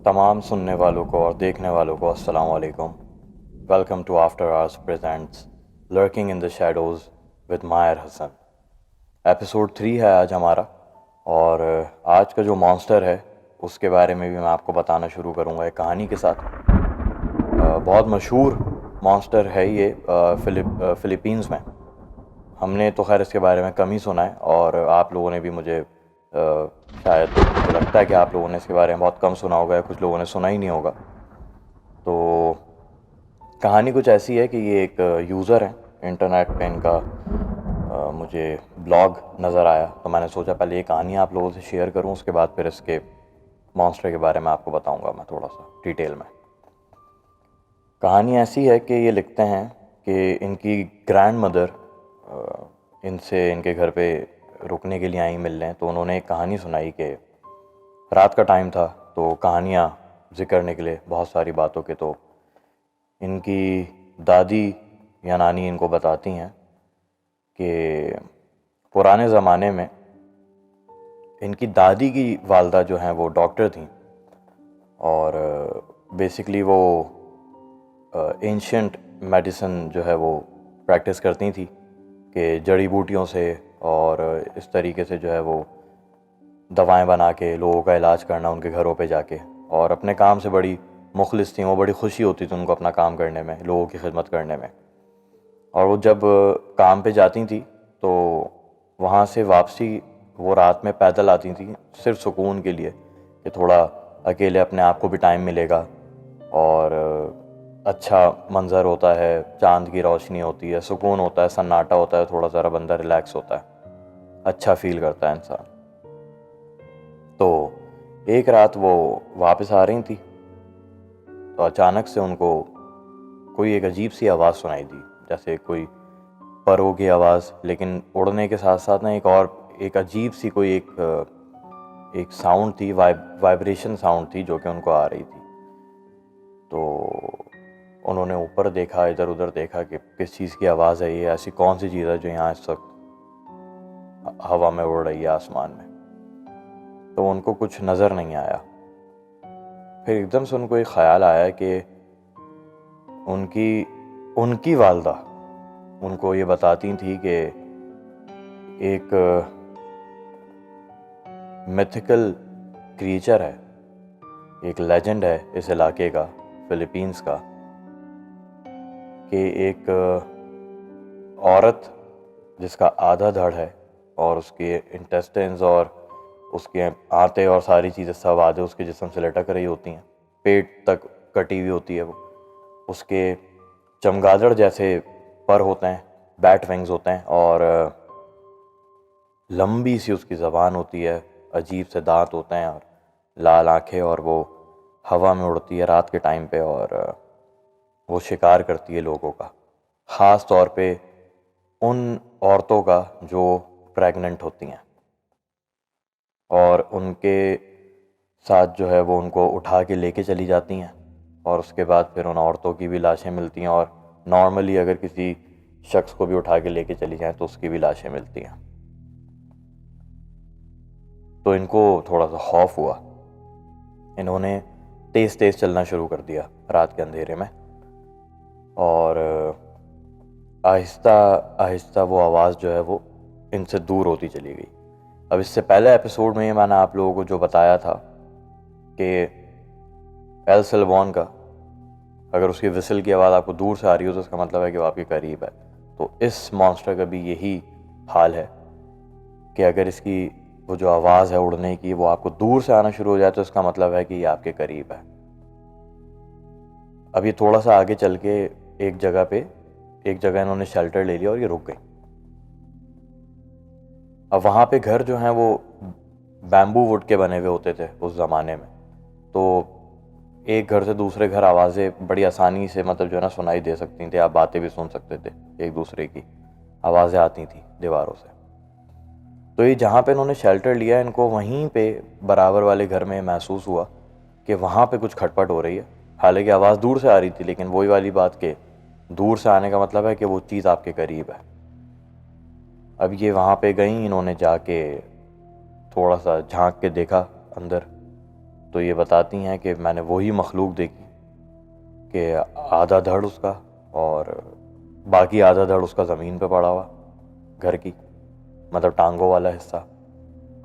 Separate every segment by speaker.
Speaker 1: तमाम सुनने वालों को और देखने वालों को अस्सलाम वालेकुम। Welcome to after hours presents lurking in the shadows with Mayer Hasan. Episode 3 है आज हमारा, और आज का जो मॉन्स्टर है उसके बारे में भी मैं आपको बताना शुरू करूँगा एक कहानी के साथ। बहुत मशहूर मॉन्स्टर है ये फ़िलीपींस में। हमने तो खैर इसके बारे में कम ही सुना है, और आप लोगों ने भी शायद मुझे लगता है कि आप लोगों ने इसके बारे में बहुत कम सुना होगा या कुछ लोगों ने सुना ही नहीं होगा। तो कहानी कुछ ऐसी है कि ये एक यूज़र है इंटरनेट पे, इनका मुझे ब्लॉग नज़र आया, तो मैंने सोचा पहले ये कहानी आप लोगों से शेयर करूं, उसके बाद फिर इसके मॉन्स्टर के बारे में आपको बताऊंगा मैं थोड़ा सा डिटेल में। कहानी ऐसी है कि ये लिखते हैं कि इनकी ग्रैंड मदर इनसे इनके घर पे रुकने के लिए आई मिलने, तो उन्होंने एक कहानी सुनाई कि रात का टाइम था, तो कहानियाँ जिक्र निकले बहुत सारी बातों के। तो इनकी दादी या नानी इनको बताती हैं कि पुराने ज़माने में इनकी दादी की वालदा जो हैं वो डॉक्टर थी, और बेसिकली वो एंशियंट मेडिसिन जो है वो प्रैक्टिस करती थी कि जड़ी बूटियों से और इस तरीके से जो है वो दवाएं बना के लोगों का इलाज करना उनके घरों पे जाके, और अपने काम से बड़ी मुखलिस थी वो, बड़ी खुशी होती थी उनको अपना काम करने में, लोगों की खिदमत करने में। और वो जब काम पे जाती थी तो वहाँ से वापसी वो रात में पैदल आती थी, सिर्फ सुकून के लिए कि थोड़ा अकेले अपने आप को भी टाइम मिलेगा, और अच्छा मंज़र होता है, चांद की रोशनी होती है, सुकून होता है, सन्नाटा होता है, थोड़ा ज़रा बंदा रिलैक्स होता है, अच्छा फील करता है इंसान। तो एक रात वो वापस आ रही थी, तो अचानक से उनको कोई एक अजीब सी आवाज़ सुनाई दी, जैसे कोई परों की आवाज़, लेकिन उड़ने के साथ साथ ना एक अजीब सी कोई एक साउंड थी, वाइब्रेशन साउंड थी जो कि उनको आ रही थी। तो उन्होंने ऊपर देखा, इधर उधर देखा कि किस चीज़ की आवाज़ है, ये ऐसी कौन सी चीज़ है जो यहाँ इस वक्त हवा में उड़ रही है, आसमान में। तो उनको कुछ नज़र नहीं आया। फिर एकदम से उनको एक ख्याल आया कि उनकी उनकी वालदा उनको ये बताती थी कि एक मिथिकल क्रीचर है, एक लेजेंड है इस इलाके का, फिलीपींस का, कि एक औरत जिसका आधा धड़ है और उसके इंटेस्टाइन्स और उसके आंतें और सारी चीज़ें सब आधे उसके जिस्म से लटक रही होती हैं, पेट तक कटी हुई होती है वो, उसके चमगादड़ जैसे पर होते हैं, बैट विंग्स होते हैं, और लंबी सी उसकी ज़बान होती है, अजीब से दांत होते हैं और लाल आंखें, और वो हवा में उड़ती है रात के टाइम पे, और वो शिकार करती है लोगों का, ख़ास तौर पे उन औरतों का जो प्रेग्नेंट होती हैं, और उनके साथ जो है वो उनको उठा के लेके चली जाती हैं, और उसके बाद फिर उन औरतों की भी लाशें मिलती हैं, और नॉर्मली अगर किसी शख्स को भी उठा के लेके चली जाएं तो उसकी भी लाशें मिलती हैं। तो इनको थोड़ा सा खौफ हुआ, इन्होंने तेज़ तेज़ चलना शुरू कर दिया रात के अंधेरे में, और आहिस्ता आहिस्ता वो आवाज़ जो है वो इनसे दूर होती चली गई। अब इससे पहले एपिसोड में मैंने आप लोगों को जो बताया था कि एल सेल्वॉन का, अगर उसकी विसल की आवाज़ आपको दूर से आ रही हो तो इसका मतलब है कि वो आपके करीब है। तो इस मॉन्स्टर का भी यही हाल है कि अगर इसकी वो जो आवाज़ है उड़ने की वो आपको दूर से आना शुरू हो जाए तो इसका मतलब है कि ये आपके करीब है। अब ये थोड़ा सा आगे चल के एक जगह इन्होंने शेल्टर ले लिया और ये रुक गई। अब वहाँ पे घर जो हैं वो बैम्बू वुड के बने हुए होते थे उस ज़माने में, तो एक घर से दूसरे घर आवाज़ें बड़ी आसानी से मतलब जो है ना सुनाई दे सकती थी, आप बातें भी सुन सकते थे, एक दूसरे की आवाज़ें आती थी दीवारों से। तो ये जहाँ पे इन्होंने शेल्टर लिया, इनको वहीं पे बराबर वाले घर में महसूस हुआ कि वहाँ पे कुछ खटपट हो रही है। हालांकि आवाज़ दूर से आ रही थी, लेकिन वही वाली बात कि दूर से आने का मतलब है कि वो चीज़ आपके करीब है। अब ये वहाँ पे गई, इन्होंने जाके थोड़ा सा झांक के देखा अंदर, तो ये बताती हैं कि मैंने वही मखलूक देखी कि आधा धड़ उसका और बाकी आधा धड़ उसका ज़मीन पे पड़ा हुआ घर की, मतलब टांगों वाला हिस्सा,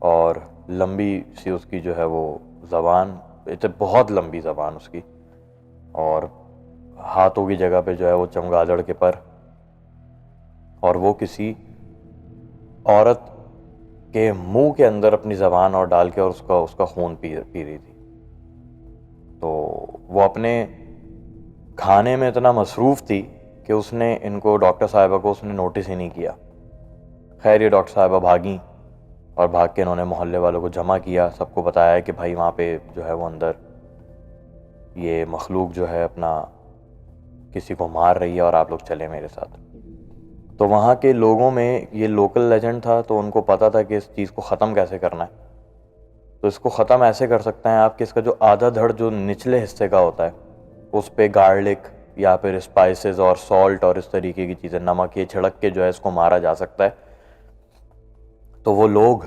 Speaker 1: और लंबी सी उसकी जो है वो ज़बान, इतनी बहुत लंबी ज़बान उसकी, और हाथों की जगह पे जो है वो चमगादड़ के पर, और वो किसी औरत के मुंह के अंदर अपनी ज़बान और डाल के और उसका उसका खून पी रही थी। तो वो अपने खाने में इतना मसरूफ़ थी कि उसने इनको, डॉक्टर साहिबा को उसने नोटिस ही नहीं किया। खैर ये डॉक्टर साहिबा भागी और भाग के इन्होंने मोहल्ले वालों को जमा किया, सबको बताया कि भाई वहाँ पे जो है वो अंदर ये मखलूक जो है अपना किसी को मार रही है और आप लोग चले मेरे साथ। तो वहाँ के लोगों में ये लोकल लेजेंड था, तो उनको पता था कि इस चीज़ को ख़त्म कैसे करना है। तो इसको ख़त्म ऐसे कर सकते हैं आप कि इसका जो आधा धड़ जो निचले हिस्से का होता है उस पे गार्लिक या फिर स्पाइसेस और सॉल्ट और इस तरीके की चीज़ें, नमक, ये छिड़क के जो है इसको मारा जा सकता है। तो वो लोग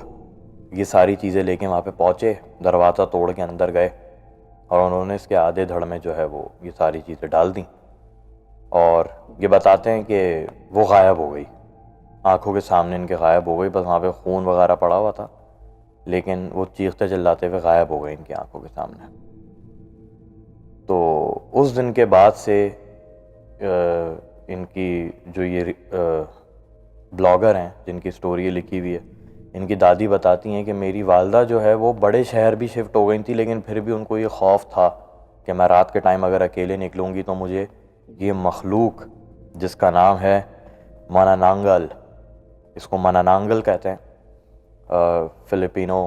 Speaker 1: ये सारी चीज़ें लेके वहाँ पे पहुँचे, दरवाज़ा तोड़ के अंदर गए और उन्होंने इसके आधे धड़ में जो है वो ये सारी चीज़ें डाल दी, और ये बताते हैं कि वो गायब हो गई, आंखों के सामने इनके गायब हो गई। बस वहाँ पे खून वगैरह पड़ा हुआ था, लेकिन वो चीखते चिल्लाते हुए गायब हो गई इनकी आंखों के सामने। तो उस दिन के बाद से इनकी जो ये ब्लॉगर हैं जिनकी स्टोरी ये लिखी हुई है, इनकी दादी बताती हैं कि मेरी वालदा जो है वो बड़े शहर भी शिफ्ट हो गई थी, लेकिन फिर भी उनको ये खौफ था कि मैं रात के टाइम अगर अकेले निकलूँगी तो मुझे ये मखलूक जिसका नाम है मनानांगल, इसको मनानांगल कहते हैं, फिलिपिनो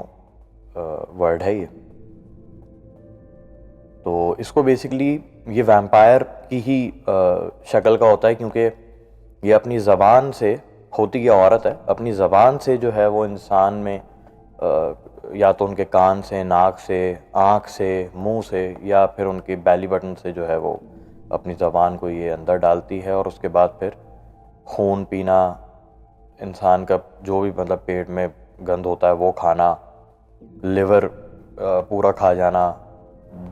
Speaker 1: वर्ड है ये। तो इसको बेसिकली ये वैम्पायर की ही शक्ल का होता है, क्योंकि ये अपनी ज़बान से, होती ये औरत है, अपनी ज़बान से जो है वो इंसान में या तो उनके कान से, नाक से, आँख से, मुंह से, या फिर उनके बैली बटन से जो है वो अपनी ज़बान को ये अंदर डालती है, और उसके बाद फिर खून पीना, इंसान का जो भी मतलब पेट में गंद होता है वो खाना, लिवर पूरा खा जाना,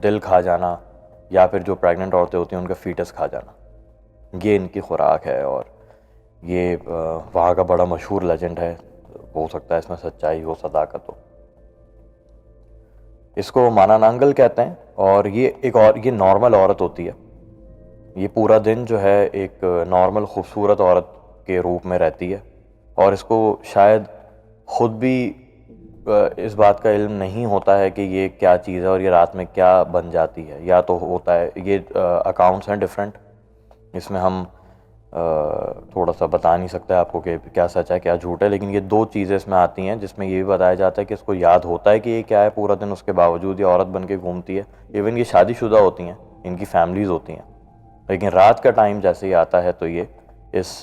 Speaker 1: दिल खा जाना, या फिर जो प्रेग्नेंट औरतें होती हैं उनका फीटस खा जाना, ये इनकी खुराक है। और ये वहाँ का बड़ा मशहूर लेजेंड है, हो सकता है इसमें सच्चाई हो, सदाकत हो। इसको मानानांगल कहते हैं, और ये एक और ये नॉर्मल औरत होती है। ये पूरा दिन जो है एक नॉर्मल खूबसूरत औरत के रूप में रहती है, और इसको शायद ख़ुद भी इस बात का इल्म नहीं होता है कि ये क्या चीज़ है और ये रात में क्या बन जाती है, या तो होता है ये अकाउंट्स हैं डिफरेंट, इसमें हम थोड़ा सा बता नहीं सकते आपको कि क्या सच है क्या झूठ है, लेकिन ये दो चीज़ें इसमें आती हैं जिसमें ये भी बताया जाता है कि इसको याद होता है कि ये क्या है पूरा दिन, उसके बावजूद ये औरत बन के घूमती है। इवन ये शादीशुदा होती हैं, इनकी फैमिलीज़ होती हैं, लेकिन रात का टाइम जैसे ही आता है तो ये इस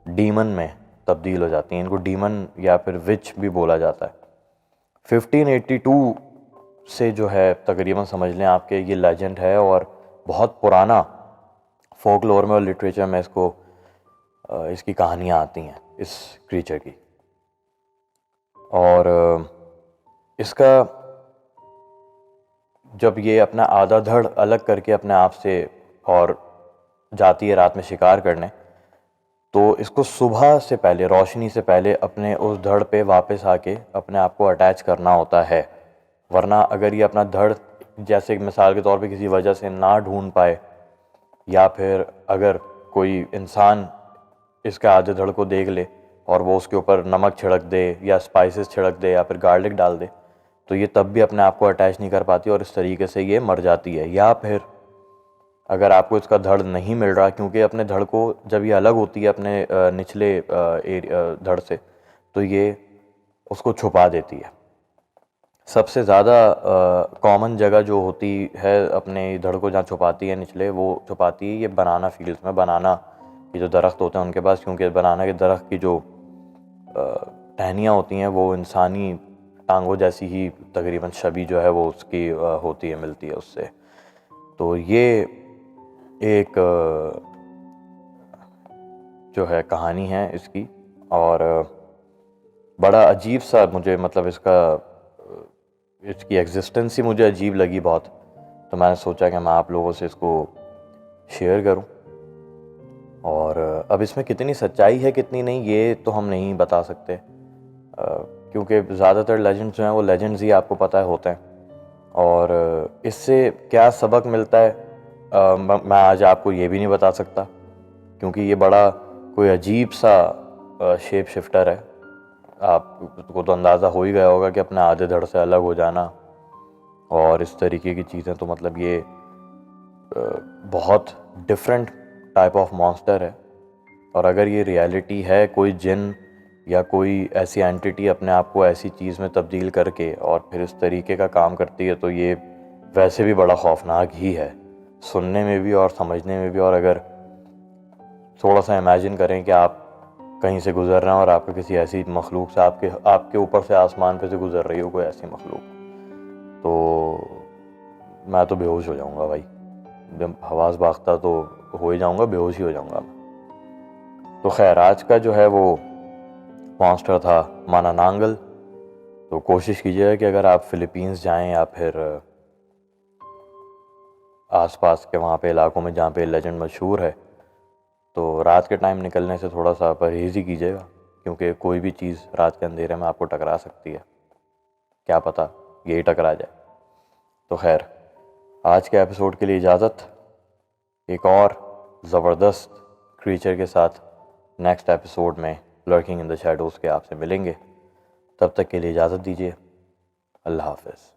Speaker 1: डीमन में तब्दील हो जाती हैं। इनको डीमन या फिर विच भी बोला जाता है। 1582 से जो है तकरीबन समझ लें आपके ये लेजेंड है, और बहुत पुराना फोकलोर में और लिटरेचर में इसको इसकी कहानियाँ आती हैं इस क्रीचर की। और इसका जब ये अपना आधा धड़ अलग करके अपने आप से और जाती है रात में शिकार करने, तो इसको सुबह से पहले, रोशनी से पहले अपने उस धड़ पे वापस आके अपने आप को अटैच करना होता है। वरना अगर ये अपना धड़ जैसे मिसाल के तौर पे किसी वजह से ना ढूंढ पाए, या फिर अगर कोई इंसान इसके आधे धड़ को देख ले और वो उसके ऊपर नमक छिड़क दे या स्पाइसेस छिड़क दे या फिर गार्लिक डाल दे, तो ये तब भी अपने आप को अटैच नहीं कर पाती और इस तरीके से ये मर जाती है। या फिर अगर आपको इसका धड़ नहीं मिल रहा, क्योंकि अपने धड़ को जब ये अलग होती है अपने निचले धड़ से, तो ये उसको छुपा देती है। सबसे ज़्यादा कॉमन जगह जो होती है अपने धड़ को जहाँ छुपाती है निचले, वो छुपाती है ये बनाना फील्ड्स में। बनाना के जो दरख्त होते हैं उनके पास, क्योंकि बनाना के दरख्त की जो टहनियाँ होती हैं वो इंसानी टांगों जैसी ही तकरीबन शबी जो है वो उसकी होती है, मिलती है उससे। तो ये एक जो है कहानी है इसकी, और बड़ा अजीब सा मुझे मतलब इसका इसकी एग्जिस्टेंस ही मुझे अजीब लगी बहुत, तो मैंने सोचा कि मैं आप लोगों से इसको शेयर करूं। और अब इसमें कितनी सच्चाई है कितनी नहीं ये तो हम नहीं बता सकते, क्योंकि ज़्यादातर लेजेंड्स जो हैं वो लेजेंड्स ही आपको पता है होते हैं। और इससे क्या सबक मिलता है मैं आज आपको ये भी नहीं बता सकता, क्योंकि ये बड़ा कोई अजीब सा शेप शिफ्टर है। आपको तो अंदाज़ा हो ही गया होगा कि अपने आधे धड़ से अलग हो जाना और इस तरीके की चीज़ें, तो मतलब ये बहुत डिफरेंट टाइप ऑफ मॉन्स्टर है। और अगर ये रियलिटी है, कोई जिन या कोई ऐसी एंटिटी अपने आप को ऐसी चीज़ में तब्दील करके और फिर इस तरीके का काम करती है, तो ये वैसे भी बड़ा खौफनाक ही है सुनने में भी और समझने में भी। और अगर थोड़ा सा इमेजिन करें कि आप कहीं से गुजर रहे हैं और आपके किसी ऐसी मखलूक से आपके ऊपर से आसमान पे से गुजर रही हो कोई ऐसी मखलूक, तो मैं तो बेहोश हो जाऊंगा भाई, हवास बाख्ता तो हो ही जाऊंगा, बेहोश ही हो जाऊंगा। तो खैर आज का जो है वो मॉन्स्टर था मानानांगल। तो कोशिश कीजिएगा कि अगर आप फिलीपींस जाएं या फिर आसपास के वहाँ पे इलाकों में जहाँ पे लेजेंड मशहूर है, तो रात के टाइम निकलने से थोड़ा सा परहेज़ ही कीजिएगा, क्योंकि कोई भी चीज़ रात के अंधेरे में आपको टकरा सकती है, क्या पता यही टकरा जाए। तो खैर आज के एपिसोड के लिए इजाज़त, एक और ज़बरदस्त क्रीचर के साथ नेक्स्ट एपिसोड में लर्किंग इन द शैडोज़ के आपसे मिलेंगे। तब तक के लिए इजाज़त दीजिए, अल्लाह हाफ़िज़।